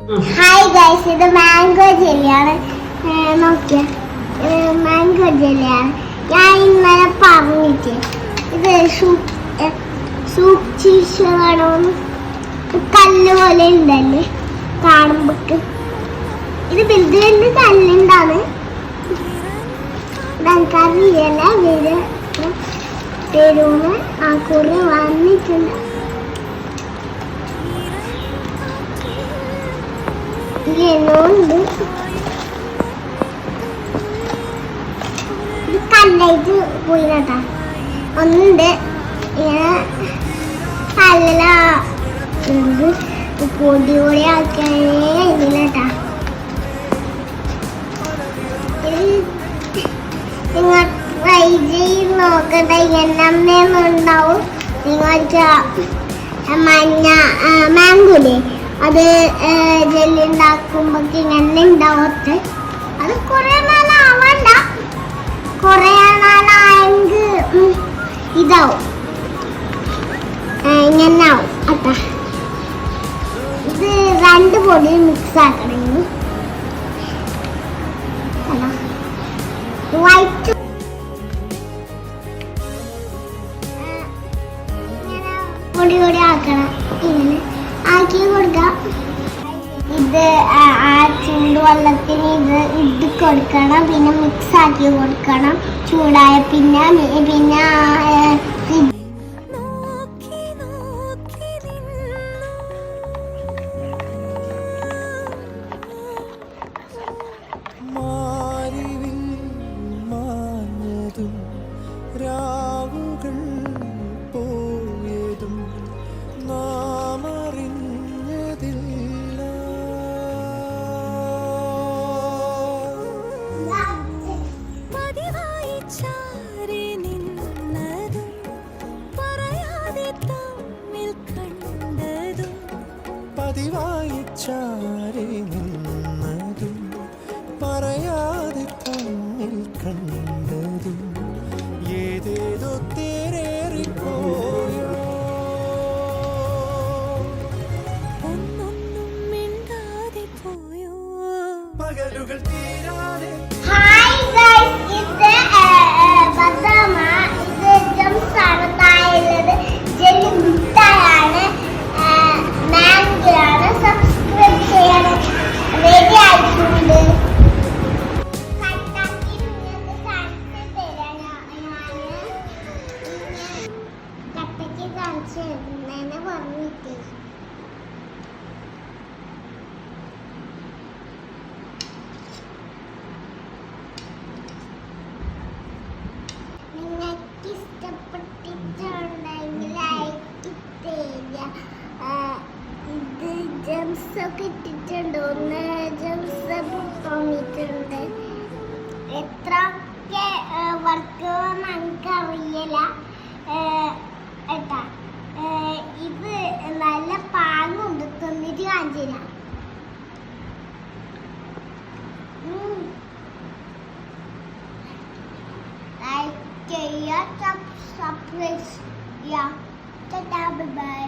Hi guys, ഇത് mango ജെല്ലിയാണ്. നോക്കിയ mango ജെല്ലിയാണ്. ഞാൻ ഇന്നലെ പറഞ്ഞിട്ട് ഇത് സൂക്ഷിച്ച് വേണമെന്ന്. കല്ല് പോലെ ഉണ്ടല്ലേ കാണുമ്പോക്ക്. ഇത് വലുത് വലുത് കല്ലുണ്ടാണ്. എനിക്കറിയില്ല വരുന്ന് ആ കുറി വന്നിട്ടുണ്ട്. ഉണ്ട് ഇത് കല്ലായിട്ട് പോയി കേട്ടാ. ഒന്നുണ്ട് ഇങ്ങനെ കല്ലില പൊടി പൊടി ആക്കിയാ കേട്ടാ. നിങ്ങൾ ട്രൈ ചെയ്ത് നോക്കട്ടെ. ഇങ്ങനെ ഉണ്ടാവും. നിങ്ങൾക്ക് മഞ്ഞ മാംഗോലേ അത് ജെല്ലി ഉണ്ടാക്കുമ്പോ ഇങ്ങനെ ഉണ്ടാവത്ത്. അത് കുറെ നാളാവണ്ട, കുറെ നാളായെങ്കിൽ ഇതാവും, ഇങ്ങനെ ആവും അട്ടാ. ഇത് രണ്ട് പൊടി മിക്സ് ആക്കണമെങ്കിൽ വൈറ്റ് പൊടി പൊടി ആക്കണം. ഇങ്ങനെ ആക്കി കൊടുക്കാം. ഇത് ആ ചൂടുവെള്ളത്തിന് ഇത് കൊടുക്കണം. പിന്നെ മിക്സ് ആക്കി കൊടുക്കണം. ചൂടായ പിന്നെ പതിവായി ചാരി നിന്നതും പറയാതെ തമ്മിൽ കണ്ടതും ഏതേതോ തേരേറിപ്പോയോ. ഒന്നൊന്നും മിണ്ടാതെ പോയോ പകലുകൾ തീരാതെ. ഹായ് ഗൈസ്, ഇത് ബദാമ. ഇത് ജംസ് ആണ്. താഴെയുള്ളത് ജെല്ലി മിഠായാണ്. മാംഗോയാണ്. സബ്സ്ക്രൈബ് ചെയ്യാൻ റെഡി ആയിട്ടുണ്ട്. കട്ടയ്ക്ക് കാണിച്ചു തന്നെ പറഞ്ഞിട്ട് നിങ്ങൾക്ക് ഇഷ്ടപ്പെട്ടിട്ടുണ്ടെങ്കിൽ ലൈക്ക് ചെയ്യുക. ഇത് ജംസ് ഒക്കെ ഇട്ടിട്ടുണ്ട്. ഒന്ന് ജംസ് തോന്നിയിട്ടുണ്ട്. എത്രയൊക്കെ വർക്ക് നമുക്ക് അറിയില്ല ഏട്ടാ. ഇത് നല്ല പാങ്ങുണ്ട്. തിന്നിട്ട് കാണിച്ചില്ല. ലൈക്ക് ചെയ്യുക, സബ്സ്ക്രൈബ് ചെയ്യുക. Bye bye.